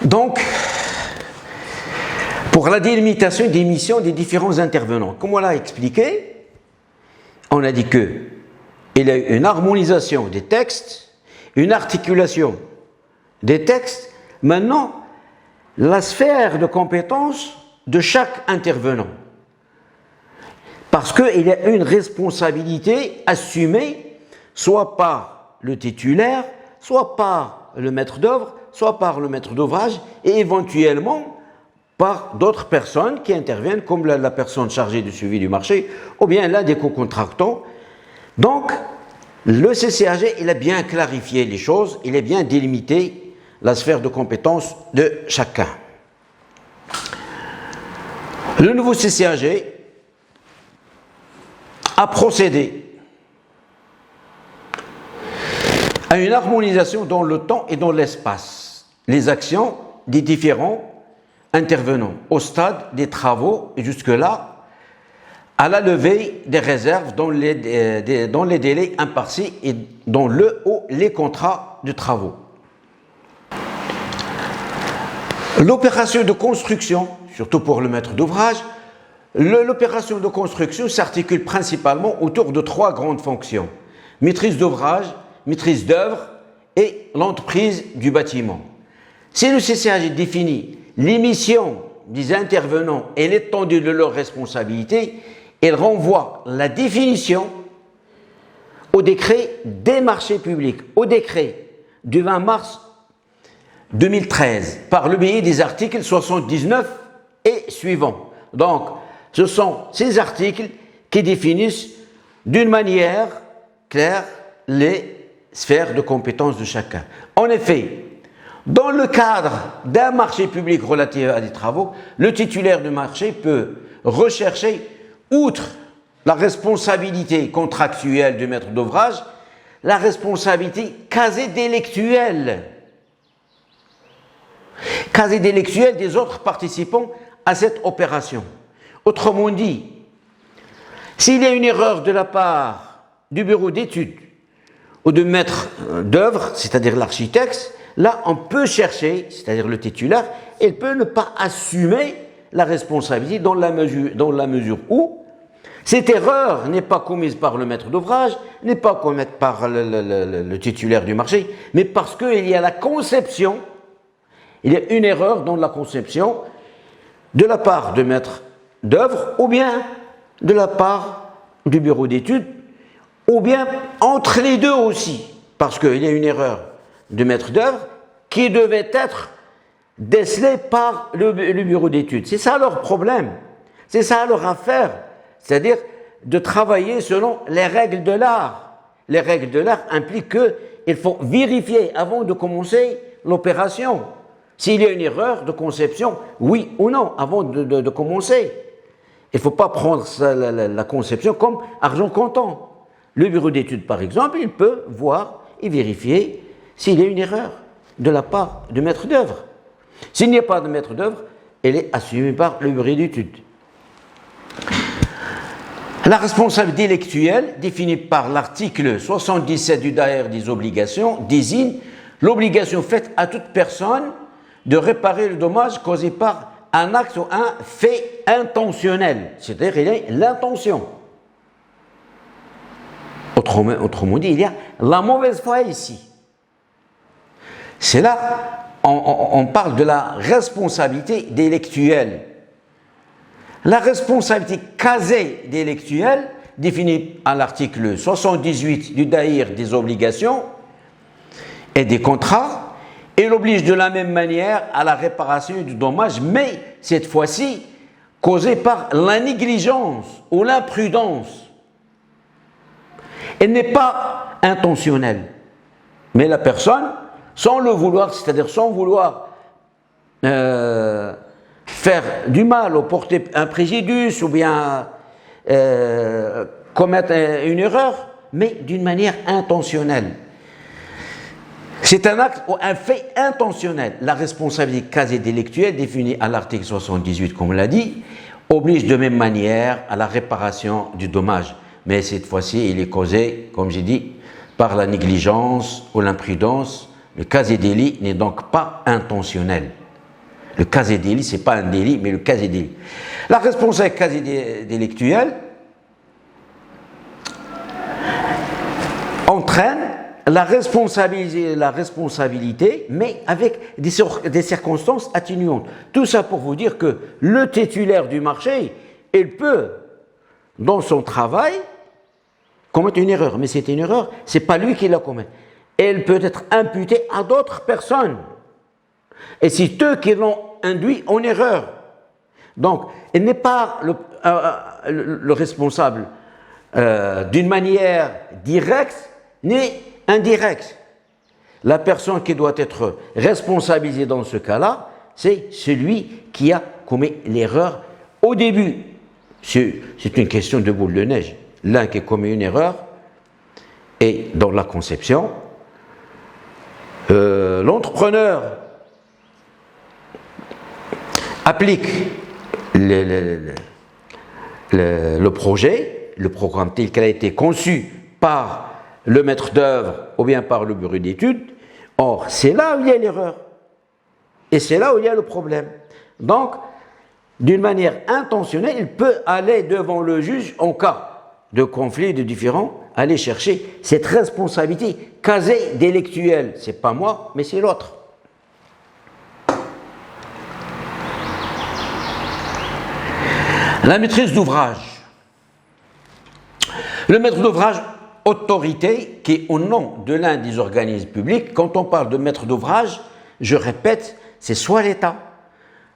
Donc, pour la délimitation des missions des différents intervenants, comme on l'a expliqué, on a dit qu'il y a une harmonisation des textes, une articulation des textes. Maintenant, la sphère de compétence de chaque intervenant. Parce qu'il y a une responsabilité assumée, soit par le titulaire, soit par le maître d'œuvre, soit par le maître d'ouvrage, et éventuellement par d'autres personnes qui interviennent, comme la personne chargée du suivi du marché, ou bien l'un des co-contractants. Donc, le CCAG, il a bien clarifié les choses, il a bien délimité la sphère de compétence de chacun. Le nouveau CCAG a procédé à une harmonisation dans le temps et dans l'espace, les actions des différents intervenants au stade des travaux et jusque-là à la levée des réserves dans les délais impartis et dans le ou les contrats de travaux. L'opération de construction, surtout pour le maître d'ouvrage, l'opération de construction s'articule principalement autour de 3 grandes fonctions: maîtrise d'ouvrage, maîtrise d'œuvre et l'entreprise du bâtiment. Si le CCAG définit les missions des intervenants et l'étendue de leurs responsabilités, il renvoie la définition au décret des marchés publics, au décret du 20 mars 2013, par le biais des articles 79 et suivants. Donc, ce sont ces articles qui définissent d'une manière claire les sphères de compétences de chacun. En effet, dans le cadre d'un marché public relatif à des travaux, le titulaire du marché peut rechercher, outre la responsabilité contractuelle du maître d'ouvrage, la responsabilité quasi-délictuelle des autres participants à cette opération. Autrement dit, s'il y a une erreur de la part du bureau d'études ou du maître d'œuvre, c'est-à-dire l'architecte, là on peut chercher, c'est-à-dire le titulaire, il peut ne pas assumer la responsabilité dans la mesure où cette erreur n'est pas commise par le maître d'ouvrage, n'est pas commise par le titulaire du marché, mais parce qu'il y a la conception, il y a une erreur dans la conception de la part du maître d'œuvre ou bien de la part du bureau d'études ou bien entre les deux aussi, parce qu'il y a une erreur du maître d'œuvre qui devait être décelée par le bureau d'études. C'est ça leur problème, c'est ça leur affaire, c'est-à-dire de travailler selon les règles de l'art. Les règles de l'art impliquent qu'il faut vérifier avant de commencer l'opération s'il y a une erreur de conception, oui ou non, avant de commencer. Il ne faut pas prendre la conception comme argent comptant. Le bureau d'études, par exemple, il peut voir et vérifier s'il y a une erreur de la part du maître d'œuvre. S'il n'y a pas de maître d'œuvre, elle est assumée par le bureau d'études. La responsabilité délictuelle, définie par l'article 77 du Daher des obligations, désigne l'obligation faite à toute personne de réparer le dommage causé par un acte ou un fait intentionnel, c'est-à-dire il y a l'intention. Autrement dit, il y a la mauvaise foi ici. C'est là, on parle de la responsabilité délictuelle. La responsabilité quasi-délictuelle, définie à l'article 78 du Daher des obligations et des contrats, elle oblige de la même manière à la réparation du dommage, mais cette fois-ci causé par la négligence ou l'imprudence. Elle n'est pas intentionnelle, mais la personne, sans le vouloir, c'est-à-dire sans vouloir faire du mal ou porter un préjudice ou bien commettre une erreur, mais d'une manière intentionnelle. C'est un acte ou un fait intentionnel. La responsabilité quasi-délictuelle, définie à l'article 78, comme on l'a dit, oblige de même manière à la réparation du dommage. Mais cette fois-ci, il est causé, comme j'ai dit, par la négligence ou l'imprudence. Le quasi-délit n'est donc pas intentionnel. Le quasi-délit, ce n'est pas un délit, mais le quasi-délit. La responsabilité quasi-délictuelle entraîne la responsabilité, mais avec des circonstances atténuantes. Tout ça pour vous dire que le titulaire du marché, il peut, dans son travail, commettre une erreur. Mais c'est une erreur, ce n'est pas lui qui la commet. Elle peut être imputée à d'autres personnes. Et c'est eux qui l'ont induit en erreur. Donc, il n'est pas le responsable d'une manière directe ni indirecte. La personne qui doit être responsabilisée dans ce cas-là, c'est celui qui a commis l'erreur au début. C'est une question de boule de neige. L'un qui commet une erreur, et dans la conception, l'entrepreneur applique le projet, le programme tel qu'il a été conçu par le maître d'œuvre ou bien par le bureau d'études. Or, c'est là où il y a l'erreur. Et c'est là où il y a le problème. Donc, d'une manière intentionnelle, il peut aller devant le juge en cas de conflit, de différend, aller chercher cette responsabilité quasi-délictuelle. Ce n'est pas moi, mais c'est l'autre. La maîtrise d'ouvrage. Le maître d'ouvrage, autorité qui est au nom de l'un des organismes publics. Quand on parle de maître d'ouvrage, je répète, c'est soit l'État,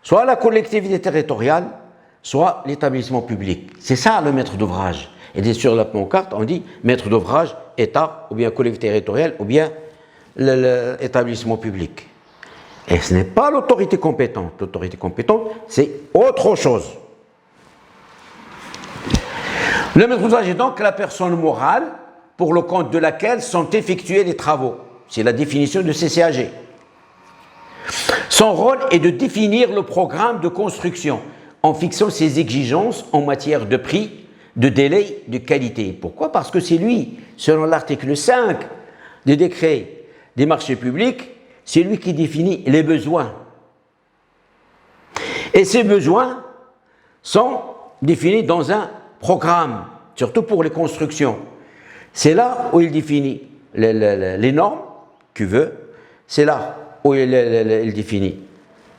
soit la collectivité territoriale, soit l'établissement public. C'est ça le maître d'ouvrage. Et sur la pancarte, on dit maître d'ouvrage, État, ou bien collectivité territoriale, ou bien l'établissement public. Et ce n'est pas l'autorité compétente. L'autorité compétente, c'est autre chose. Le maître d'ouvrage est donc la personne morale pour le compte de laquelle sont effectués les travaux. C'est la définition de CCAG. Son rôle est de définir le programme de construction en fixant ses exigences en matière de prix, de délai, de qualité. Pourquoi? Parce que c'est lui, selon l'article 5 du décret des marchés publics, c'est lui qui définit les besoins. Et ces besoins sont définis dans un programme, surtout pour les constructions. C'est là où il définit les normes qu'il veut, c'est là où il définit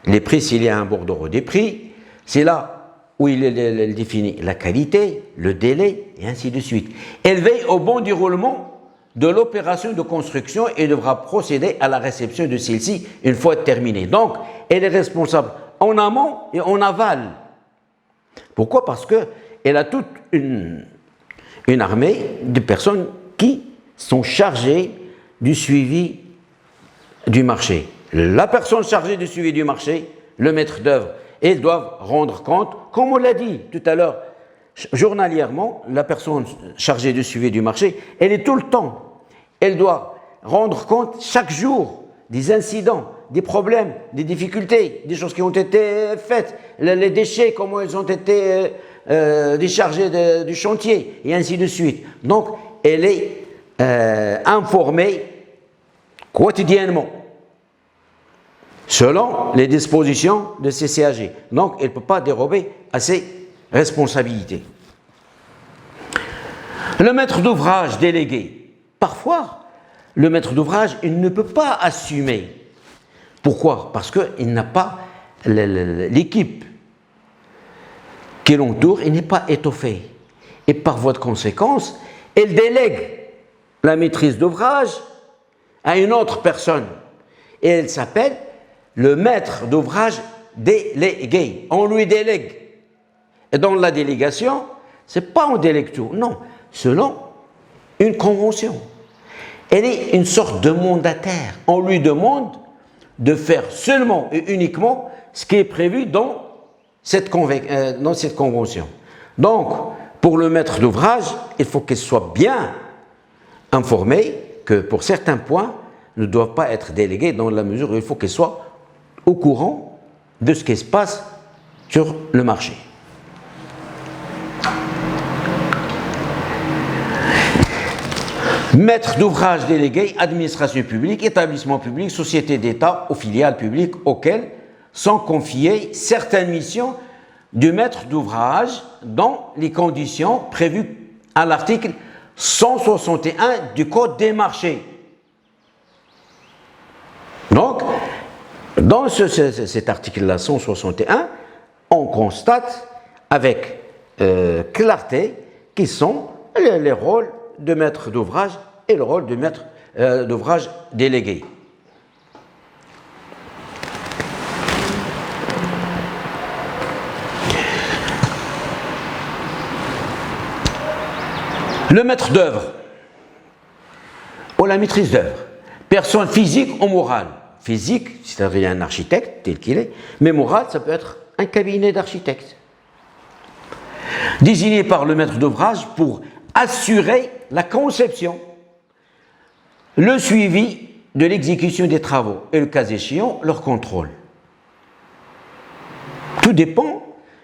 les prix s'il y a un bordereau des prix, c'est là où il définit la qualité, le délai, et ainsi de suite. Elle veille au bon déroulement de l'opération de construction et devra procéder à la réception de celle-ci une fois terminée. Donc, elle est responsable en amont et en aval. Pourquoi? Parce qu'elle a toute une armée de personnes qui sont chargées du suivi du marché. La personne chargée du suivi du marché, le maître d'œuvre, ils doivent rendre compte, comme on l'a dit tout à l'heure, journalièrement, la personne chargée du suivi du marché, elle est tout le temps, elle doit rendre compte chaque jour des incidents, des problèmes, des difficultés, des choses qui ont été faites, les déchets, comment ils ont été déchargés du chantier, et ainsi de suite. Donc, elle est informée quotidiennement, selon les dispositions de CCAG. Donc, elle ne peut pas dérober à ses responsabilités. Le maître d'ouvrage délégué. Parfois, le maître d'ouvrage, il ne peut pas assumer. Pourquoi? Parce qu'il n'a pas l'équipe qui l'entoure, il n'est pas étoffé. Et par voie de conséquence, il délègue la maîtrise d'ouvrage à une autre personne. Et elle s'appelle le maître d'ouvrage délégué. On lui délègue. Et dans la délégation, ce n'est pas on délègue tout, non, selon une convention. Elle est une sorte de mandataire. On lui demande de faire seulement et uniquement ce qui est prévu dans cette convention. Donc, pour le maître d'ouvrage, il faut qu'il soit bien informé que pour certains points, ne doivent pas être délégués dans la mesure où il faut qu'il soit au courant de ce qui se passe sur le marché. Maître d'ouvrage délégué, administration publique, établissement public, société d'État ou filiale publique auxquelles sont confiées certaines missions du maître d'ouvrage dans les conditions prévues à l'article 161 du Code des marchés. Donc, dans cet article-là, 161, on constate avec clarté qui sont les rôles de maître d'ouvrage et le rôle de maître d'ouvrage délégué. Le maître d'œuvre ou la maîtrise d'œuvre, personne physique ou morale. Physique, c'est-à-dire un architecte tel qu'il est, mais morale, ça peut être un cabinet d'architectes. Désigné par le maître d'ouvrage pour assurer la conception, le suivi de l'exécution des travaux et le cas échéant, leur contrôle. Tout dépend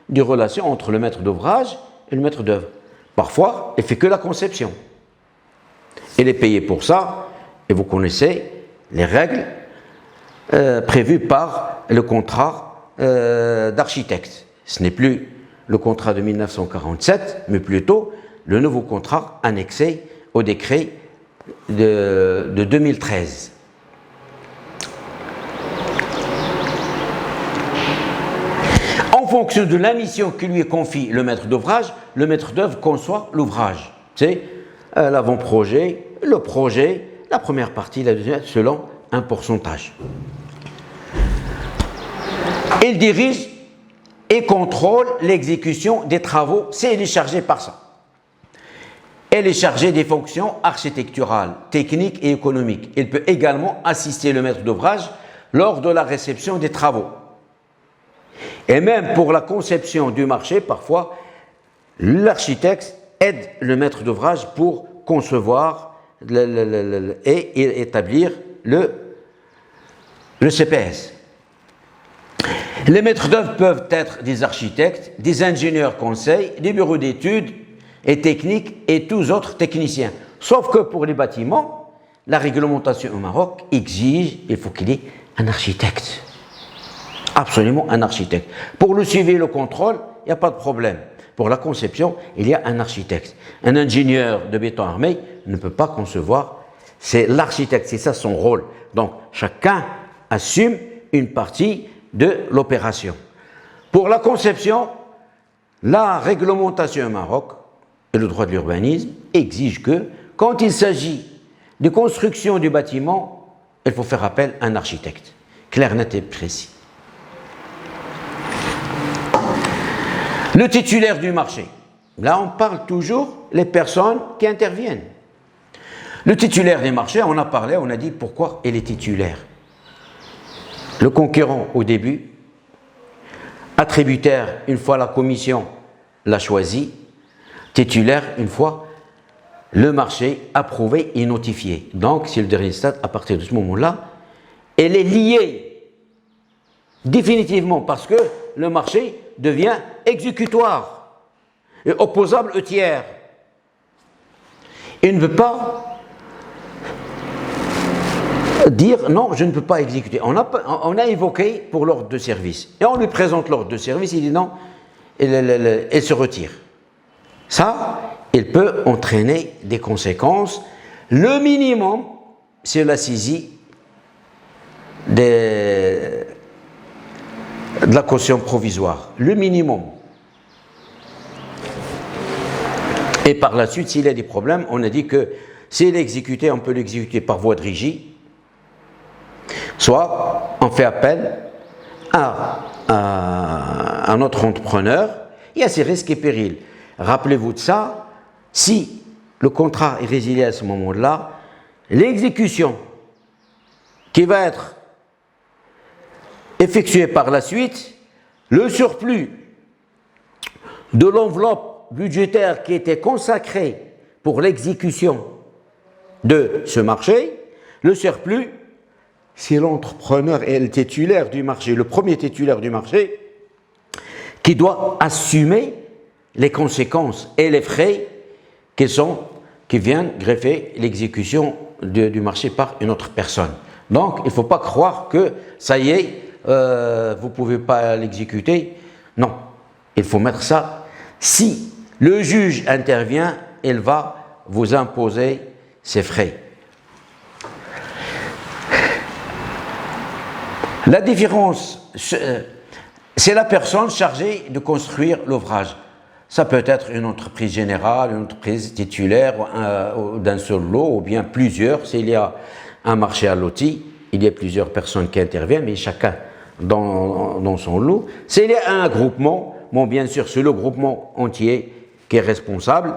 des relations entre le maître d'ouvrage et le maître d'œuvre. Parfois, il ne fait que la conception. Il est payé pour ça, et vous connaissez les règles prévues par le contrat d'architecte. Ce n'est plus le contrat de 1947, mais plutôt le nouveau contrat annexé au décret de 2013. En fonction de la mission qui lui confie le maître d'ouvrage, le maître d'œuvre conçoit l'ouvrage. C'est l'avant-projet, le projet, la première partie, la deuxième, selon un pourcentage. Il dirige et contrôle l'exécution des travaux, c'est il est chargé par ça. Elle est chargée des fonctions architecturales, techniques et économiques. Il peut également assister le maître d'ouvrage lors de la réception des travaux. Et même pour la conception du marché, parfois, l'architecte aide le maître d'ouvrage pour concevoir et établir le CPS. Les maîtres d'œuvre peuvent être des architectes, des ingénieurs conseils, des bureaux d'études et techniques et tous autres techniciens. Sauf que pour les bâtiments, la réglementation au Maroc exige, il faut qu'il y ait un architecte. Absolument un architecte. Pour le suivi et le contrôle, il n'y a pas de problème. Pour la conception, il y a un architecte. Un ingénieur de béton armé ne peut pas concevoir, c'est l'architecte, c'est ça son rôle. Donc chacun assume une partie de l'opération. Pour la conception, la réglementation au Maroc et le droit de l'urbanisme exige que, quand il s'agit de construction du bâtiment, il faut faire appel à un architecte, clair, net et précis. Le titulaire du marché. Là, on parle toujours des personnes qui interviennent. Le titulaire des marchés, on a parlé, on a dit pourquoi il est titulaire. Le conquérant au début, attributaire une fois la commission l'a choisi, titulaire une fois le marché approuvé et notifié. Donc, c'est le dernier stade, à partir de ce moment-là, elle est liée définitivement parce que le marché devient exécutoire et opposable au tiers. Il ne veut pas dire non, je ne peux pas exécuter. On a évoqué pour l'ordre de service et on lui présente l'ordre de service, il dit non, il se retire. Ça, il peut entraîner des conséquences. Le minimum, c'est la saisie de la caution provisoire. Le minimum. Et par la suite, s'il y a des problèmes, on a dit que s'il est exécuté, on peut l'exécuter par voie de régie. Soit on fait appel à notre entrepreneur. Il y a ses risques et périls. Rappelez-vous de ça, si le contrat est résilié à ce moment-là, l'exécution qui va être effectuée par la suite, le surplus de l'enveloppe budgétaire qui était consacrée pour l'exécution de ce marché, le surplus, c'est l'entrepreneur et le titulaire du marché, le premier titulaire du marché, qui doit assumer les conséquences et les frais qui viennent greffer l'exécution du marché par une autre personne. Donc, il ne faut pas croire que, ça y est, vous ne pouvez pas l'exécuter. Non, il faut mettre ça. Si le juge intervient, il va vous imposer ses frais. La différence, c'est la personne chargée de construire l'ouvrage. Ça peut être une entreprise générale, une entreprise titulaire d'un seul lot, ou bien plusieurs. S'il y a un marché à loti, il y a plusieurs personnes qui interviennent, mais chacun dans son lot. S'il y a un groupement, bon, bien sûr, c'est le groupement entier qui est responsable.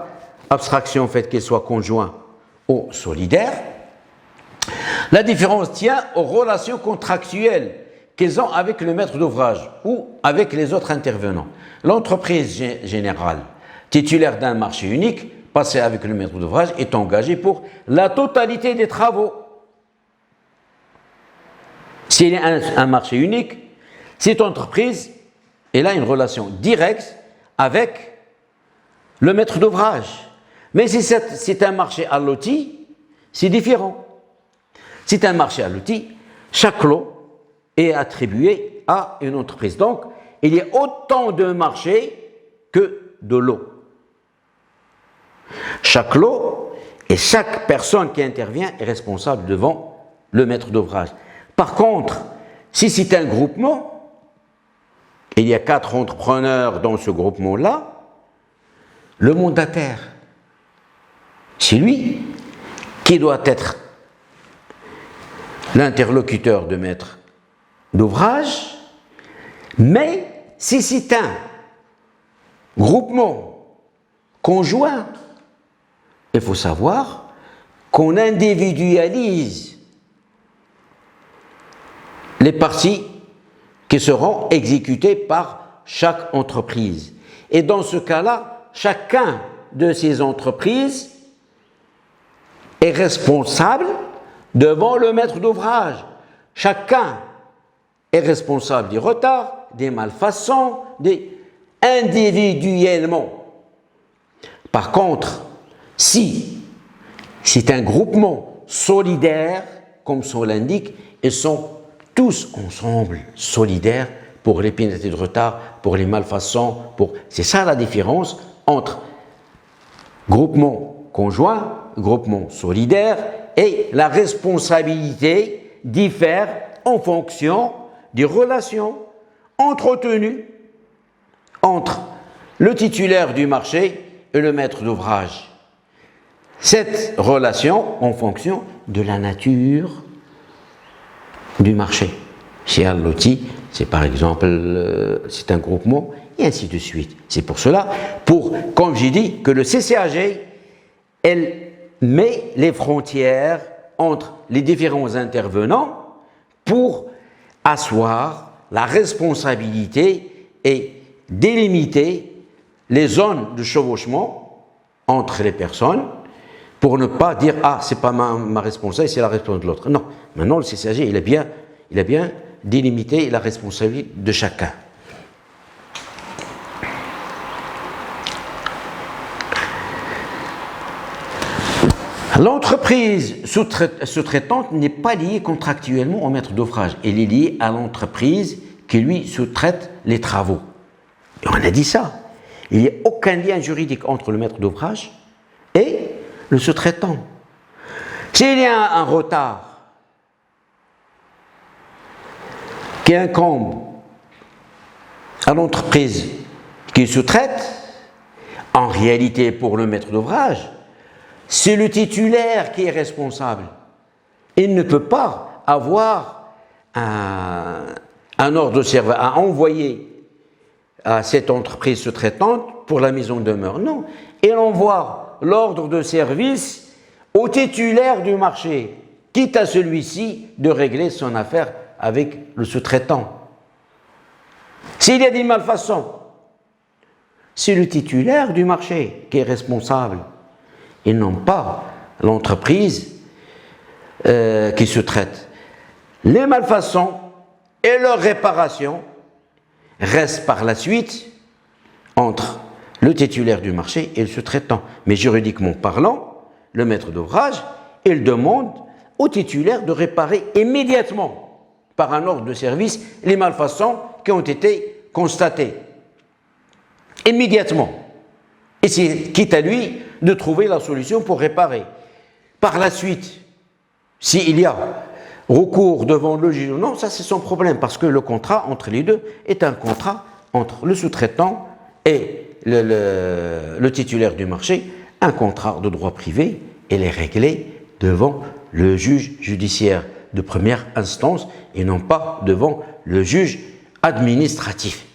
Abstraction fait qu'il soit conjoint ou solidaire. La différence tient aux relations contractuelles qu'ils ont avec le maître d'ouvrage ou avec les autres intervenants. L'entreprise générale, titulaire d'un marché unique, passé avec le maître d'ouvrage, est engagée pour la totalité des travaux. S'il y a un marché unique, cette entreprise, elle a une relation directe avec le maître d'ouvrage. Mais si c'est un marché à loti, c'est différent. Si c'est un marché à loti, chaque lot est attribué à une entreprise. Donc, il y a autant de marchés que de lots. Chaque lot et chaque personne qui intervient est responsable devant le maître d'ouvrage. Par contre, si c'est un groupement, il y a 4 entrepreneurs dans ce groupement-là, le mandataire, c'est lui qui doit être l'interlocuteur de maître d'ouvrage, mais si c'est un groupement conjoint, il faut savoir qu'on individualise les parties qui seront exécutées par chaque entreprise. Et dans ce cas-là, chacun de ces entreprises est responsable devant le maître d'ouvrage. Chacun est responsable des retards, des malfaçons, individuellement. Par contre, si c'est un groupement solidaire, comme son l'indique, ils sont tous ensemble solidaires pour les pénalités de retard, pour les malfaçons, c'est ça la différence entre groupement conjoint, groupement solidaire, et la responsabilité diffère en fonction des relations entretenues entre le titulaire du marché et le maître d'ouvrage. Cette relation en fonction de la nature du marché. Chez Al-Loti, c'est par exemple, c'est un groupement, et ainsi de suite. C'est pour cela, comme j'ai dit, que le CCAG, elle met les frontières entre les différents intervenants pour asseoir la responsabilité et délimiter les zones de chevauchement entre les personnes pour ne pas dire « Ah, c'est pas ma responsabilité, c'est la responsabilité de l'autre ». Non, maintenant le CCAG, il a bien délimité la responsabilité de chacun. L'entreprise sous-traitante n'est pas liée contractuellement au maître d'ouvrage. Elle est liée à l'entreprise qui lui sous-traite les travaux. Et on a dit ça. Il n'y a aucun lien juridique entre le maître d'ouvrage et le sous-traitant. S'il y a un retard qui incombe à l'entreprise qui sous-traite, en réalité pour le maître d'ouvrage, c'est le titulaire qui est responsable. Il ne peut pas avoir un ordre de service à envoyer à cette entreprise sous-traitante pour la mise en demeure. Non, il envoie l'ordre de service au titulaire du marché, quitte à celui-ci de régler son affaire avec le sous-traitant. S'il y a des malfaçons, c'est le titulaire du marché qui est responsable. Et non pas l'entreprise qui se traite. Les malfaçons et leur réparation restent par la suite entre le titulaire du marché et le sous-traitant. Mais juridiquement parlant, le maître d'ouvrage, il demande au titulaire de réparer immédiatement. par un ordre de service les malfaçons qui ont été constatées immédiatement. Et c'est quitte à lui de trouver la solution pour réparer. Par la suite, s'il y a recours devant le juge ou non, ça c'est son problème, parce que le contrat entre les deux est un contrat entre le sous-traitant et le titulaire du marché, un contrat de droit privé, et les régler devant le juge judiciaire de première instance et non pas devant le juge administratif.